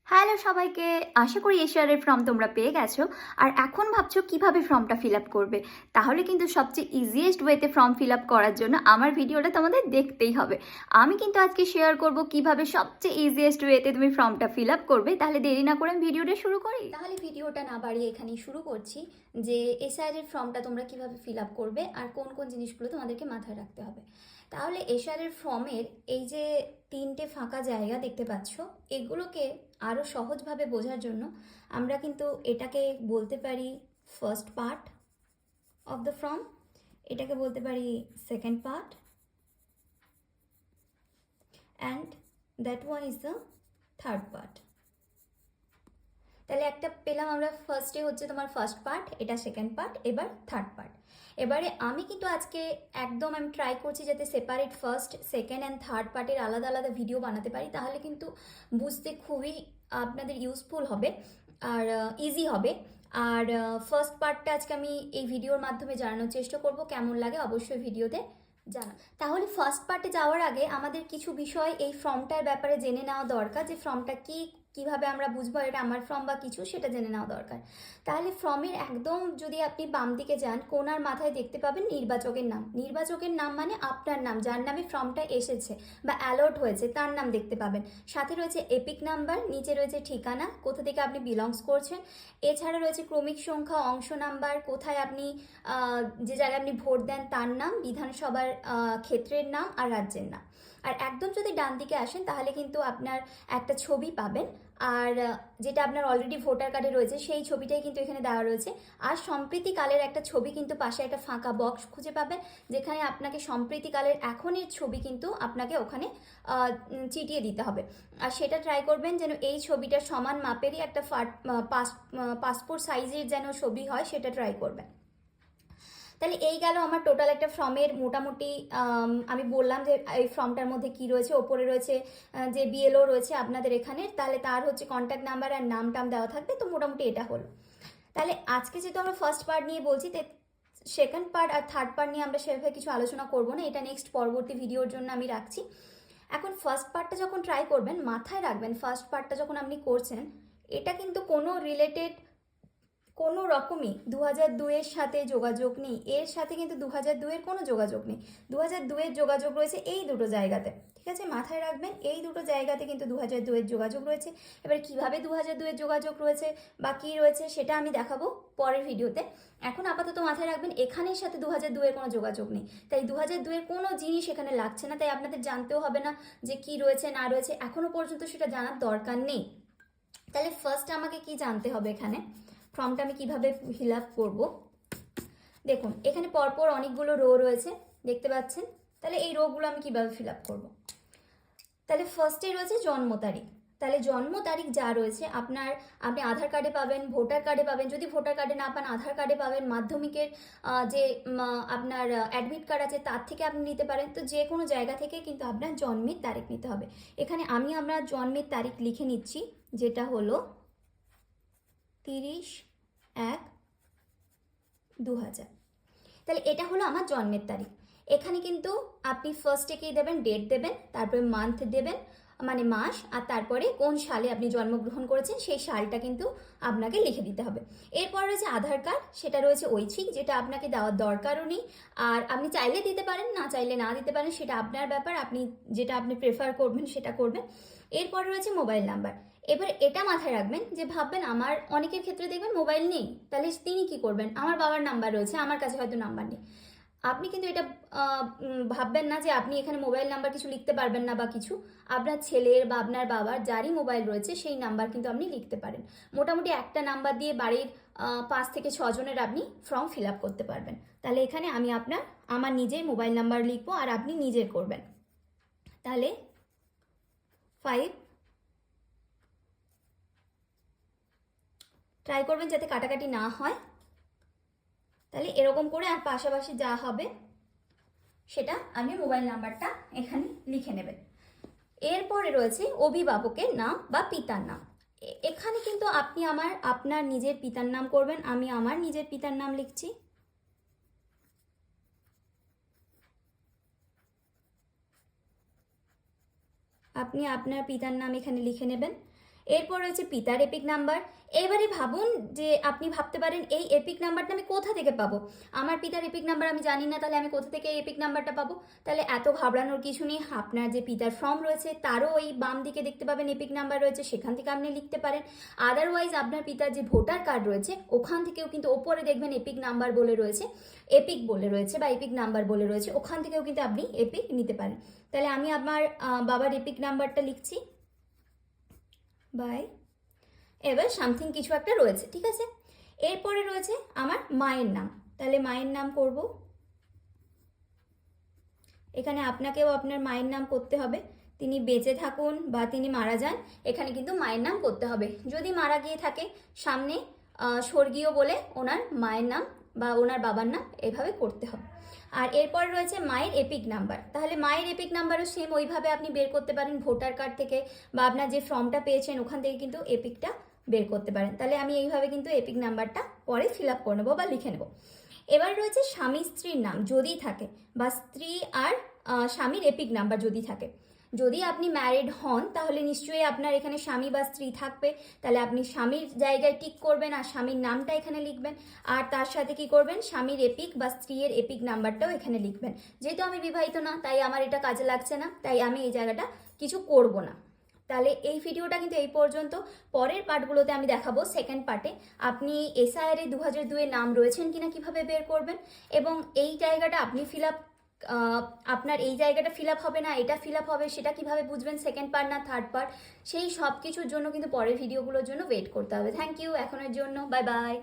Hello সবাইকে, আশা করি এশিয়ারের form তোমরা পেয়ে গেছো। আর এখন ভাবছো কিভাবে ফর্মটা ফিল আপ করবে। তাহলে কিন্তু সবচেয়ে ইজিয়েস্ট ওয়েতে ফর্ম ফিল আপ করার জন্য আমার ভিডিওটা তোমাদের দেখতেই হবে। আমি কিন্তু আজকে শেয়ার করব কিভাবে সবচেয়ে ইজিয়েস্ট ওয়েতে তুমি ফর্মটা ফিল আপ করবে। তাহলে দেরি না করে আমি ভিডিওটা শুরু করি। তাহলে ভিডিওটা না বাড়িয়ে এখানেই শুরু করছি যে এসআইআরের ফর্মটা তোমরা কিভাবে ফিল আপ করবে আর কোন কোন জিনিসগুলো তোমাদেরকে মাথায় রাখতে হবে। তাহলে এশআরের ফর্মের এই যে তিনটে ফাঁকা জায়গা দেখতে পাচ্ছ, এগুলোকে আরও সহজভাবে বোঝার জন্য আমরা কিন্তু এটাকে বলতে পারি first part of the form, এটাকে বলতে পারি second part, and that one is the third part. তাহলে একটা পেলাম আমরা, ফার্স্টে হচ্ছে তোমার ফার্স্ট পার্ট, এটা সেকেন্ড পার্ট, এবার থার্ড পার্ট। এবারে আমি কিন্তু আজকে একদম আমি ট্রাই করছি যাতে separate first second and third পার্টের আলাদা আলাদা ভিডিও বানাতে পারি, তাহলে কিন্তু বুঝতে খুবই আপনাদের ইউজফুল হবে আর ইজি হবে। আর ফার্স্ট পার্টটা আজকে আমি এই ভিডিওর মাধ্যমে জানানোর চেষ্টা করব, কেমন লাগে অবশ্যই ভিডিওতে জানা। তাহলে ফার্স্ট পার্টে যাওয়ার আগে আমাদের কিছু বিষয় এই ফর্মটার ব্যাপারে জেনে নেওয়া দরকার, যে ফর্মটা কি, কিভাবে আমরা বুঝবো এটা আমার ফর্ম বা কিছু, সেটা জেনে নেওয়া দরকার। তাহলে ফর্মের একদম যদি আপনি বাম দিকে যান, কোনার মাথায় দেখতে পাবেন নির্বাচকের নাম। নির্বাচকের নাম মানে আপনার নাম, যার নামে ফর্মটা এসেছে বা অ্যালট হয়েছে তার নাম দেখতে পাবেন। সাথে রয়েছে এপিক নাম্বার, নিচে রয়েছে ঠিকানা, কোথা থেকে আপনি বিলংস করছেন। এছাড়া রয়েছে ক্রমিক সংখ্যা, অংশ নাম্বার, কোথায় আপনি যে জায়গায় আপনি ভোট দেন তার নাম, বিধানসভার ক্ষেত্রের নাম আর রাজ্যের নাম। আর একদম যদি ডান দিকে আসেন তাহলে কিন্তু আপনার একটা ছবি পাবেন, আর যেটা আপনার অলরেডি ভোটার কার্ডে রয়েছে সেই ছবিটাই কিন্তু এখানে দেওয়া রয়েছে। আর সম্প্রীতিকালের একটা ছবি কিন্তু পাশে একটা ফাঁকা বক্স খুঁজে পাবেন, যেখানে আপনাকে সম্প্রীতিকালের এখনের ছবি কিন্তু আপনাকে ওখানে চিটিয়ে দিতে হবে। আর সেটা ট্রাই করবেন যেন এই ছবিটার সমান মাপেরই একটা পাসপোর্ট সাইজের যেন ছবি হয়, সেটা ট্রাই করবেন। তাহলে এই গেল আমার টোটাল একটা ফর্মের মোটামুটি, আমি বললাম যে এই ফর্মটার মধ্যে কি রয়েছে। ওপরে রয়েছে যে বিএলও রয়েছে আপনাদের এখানে, তাহলে তার হচ্ছে কন্ট্যাক্ট নাম্বার আর নাম টাম দেওয়া থাকবে, তো মোটামুটি এটা হলো। তাহলে আজকে যেহেতু আমরা ফার্স্ট পার্ট নিয়ে বলছি, সেকেন্ড পার্ট আর থার্ড পার্ট নিয়ে আমরা সেভাবে কিছু আলোচনা করবো না, এটা নেক্সট পরবর্তী ভিডিওর জন্য আমি রাখছি। এখন ফার্স্ট পার্টটা যখন ট্রাই করবেন, মাথায় রাখবেন ফার্স্ট পার্টটা যখন আপনি করছেন, এটা কিন্তু কোনো রিলেটেড কোনো রকমই 2002-এর সাথে যোগাযোগ নেই, এর সাথে কিন্তু 2002-এর কোনো যোগাযোগ নেই। 2002-এর যোগাযোগ রয়েছে এই দুটো জায়গাতে, ঠিক আছে, মাথায় রাখবেন এই দুটো জায়গাতে কিন্তু 2002-এর যোগাযোগ রয়েছে। এবার কিভাবে 2002-এর যোগাযোগ রয়েছে বা কী রয়েছে সেটা আমি দেখাবো পরের ভিডিওতে। এখন আপাতত মাথায় রাখবেন এখানের সাথে 2002-এর কোনো যোগাযোগ নেই, তাই 2002-এর কোনো জিনিস এখানে লাগছে না, তাই আপনাদের জানতেও হবে না যে কি রয়েছে না রয়েছে, এখনো পর্যন্ত সেটা জানার দরকার নেই। তাহলে ফার্স্ট আমাকে কি জানতে হবে, এখানে ফর্মটা আমি কিভাবে ফিল আপ করবো। দেখুন এখানে পরপর অনেকগুলো রো রয়েছে দেখতে পাচ্ছেন, তাহলে এই রোগুলো আমি কিভাবে ফিল আপ করবো। তাহলে ফার্স্টে রয়েছে জন্ম তারিখ। তাহলে জন্ম তারিখ যা রয়েছে আপনি আধার কার্ডে পাবেন, ভোটার কার্ডে পাবেন, যদি ভোটার কার্ডে না পান আধার কার্ডে পাবেন, মাধ্যমিকের যে আপনার অ্যাডমিট কার্ড আছে তার থেকে আপনি নিতে পারেন, তো যে কোনো জায়গা থেকে কিন্তু আপনার জন্মের তারিখ নিতে হবে। এখানে আমি আমার জন্মের তারিখ লিখে নিচ্ছি, যেটা হলো 30/1/2000। তাহলে এটা হলো আমার জন্মের তারিখ। এখানে কিন্তু আপনি ফার্স্টে কি দেবেন, ডেট দেবেন, তারপরে মান্থ দেবেন মানে মাস, আর তারপরে কোন সালে আপনি জন্মগ্রহণ করেছেন সেই সালটা কিন্তু আপনাকে লিখে দিতে হবে। এরপর রয়েছে আধার কার্ড, সেটা রয়েছে ঐচ্ছিক, যেটা আপনাকে দেওয়ার দরকারও নেই, আর আপনি চাইলে দিতে পারেন, না চাইলে না দিতে পারেন, সেটা আপনার ব্যাপার, আপনি যেটা আপনি প্রেফার করবেন সেটা করবেন। এরপর রয়েছে মোবাইল নাম্বার। এবার এটা মাথায় রাখবেন যে ভাববেন আমার অনেকের ক্ষেত্রে দেখবেন মোবাইল নেই, তাহলে তিনি কি করবেন, আমার বাবার নাম্বার রয়েছে আমার কাছে হয়তো নাম্বার নেই। আপনি কিন্তু এটা ভাববেন না যে আপনি এখানে মোবাইল নাম্বার কিছু লিখতে পারবেন না বা কিছু, আপনার ছেলের বা আপনার বাবার যারই মোবাইল রয়েছে সেই নাম্বার কিন্তু আপনি লিখতে পারেন। মোটামুটি একটা নাম্বার দিয়ে বাড়ির 5 থেকে 6 জনের আপনি ফর্ম ফিল আপ করতে পারবেন। তাহলে এখানে আমি আমার নিজের মোবাইল নাম্বার লিখবো আর আপনি নিজের করবেন। তাহলে 5, ট্রাই করবেন যাতে কাটাকাটি না হয়। তাহলে এরকম করে আর পাশাপাশি যা হবে সেটা আপনি মোবাইল নাম্বারটা এখানে লিখে নেবেন। এরপরে রয়েছে অভিভাবকের নাম বা পিতার নাম। এখানে কিন্তু আপনি আপনার নিজের পিতার নাম করবেন, আমি আমার নিজের পিতার নাম লিখছি। আপনি আপনার পিতার নাম এখানে লিখে নেবেন। এরপর রয়েছে পিতার এপিক নাম্বার। এবারে ভাবুন যে আপনি ভাবতে পারেন এই এপিক নাম্বারটা আমি কোথা থেকে পাবো, আমার পিতার এপিক নাম্বার আমি জানি না, তাহলে আমি কোথা থেকে এই এপিক নাম্বারটা পাবো? তাহলে এত ঘাবড়ানোর কিছু নেই, আপনার যে পিতার ফর্ম রয়েছে তারও ওই বাম দিকে দেখতে পাবেন এপিক নাম্বার রয়েছে, সেখান থেকে আপনি লিখতে পারেন। আদারওয়াইজ আপনার পিতার যে ভোটার কার্ড রয়েছে ওখান থেকেও কিন্তু ওপরে দেখবেন এপিক নাম্বার বলে রয়েছে, এপিক বলে রয়েছে বা এপিক নাম্বার বলে রয়েছে, ওখান থেকেও কিন্তু আপনি এপিক নিতে পারেন। তাহলে আমি আমার বাবার এপিক নাম্বারটা লিখছি বাই, এবার সামথিং কিছু একটা রয়েছে, ঠিক আছে। এরপরে রয়েছে আমার মায়ের নাম, তাহলে মায়ের নাম করব। এখানে আপনাকেও আপনার মায়ের নাম করতে হবে, তিনি বেঁচে থাকুন বা তিনি মারা যান, এখানে কিন্তু মায়ের নাম করতে হবে। যদি মারা গিয়ে থাকে সামনে স্বর্গীয় বলে ওনার মায়ের নাম বা ওনার বাবার নাম এভাবে করতে হবে। আর এরপর রয়েছে মায়ের এপিক নাম্বার, তাহলে মায়ের এপিক নাম্বারও সেম ওইভাবে আপনি বের করতে পারেন ভোটার কার্ড থেকে বা আপনার যে ফর্মটা পেয়েছেন ওখান থেকে কিন্তু এপিকটা বের করতে পারেন। তাহলে আমি এইভাবে কিন্তু এপিক নাম্বারটা পরে ফিল আপ করে নেবো বা লিখে নেবো। এবার রয়েছে স্বামী স্ত্রীর নাম যদি থাকে, বা স্ত্রী আর স্বামীর এপিক নাম্বার যদি থাকে। যদি আপনি ম্যারিড হন তাহলে নিশ্চয়ই আপনার এখানে স্বামী বা স্ত্রী থাকবে, তাহলে আপনি স্বামীর জায়গায় টিক করবেন আর স্বামীর নামটা এখানে লিখবেন, আর তার সাথে কি করবেন স্বামীর এপিক বা স্ত্রীর এপিক নাম্বারটাও এখানে লিখবেন। যেহেতু আমি বিবাহিত না তাই আমার এটা কাজে লাগছে না, তাই আমি এই জায়গাটা কিছু করব না। তাহলে এই ভিডিওটা কিন্তু এই পর্যন্ত, পরের পার্টগুলোতে আমি দেখাবো সেকেন্ড পার্টে আপনি এসআইআর এ 2002 নাম রয়েছেন কিনা কিভাবে বের করবেন, এবং এই জায়গাটা আপনি ফিল আপ, আপনার এই জায়গাটা ফিল আপ হবে না এটা ফিল আপ হবে সেটা কিভাবে বুঝবেন, সেকেন্ড পার্ট না থার্ড পার্ট, সেই সব কিছুর জন্য কিন্তু পরের ভিডিওগুলোর জন্য ওয়েট করতে হবে। থ্যাংক ইউ, এখনের জন্য বাই বাই।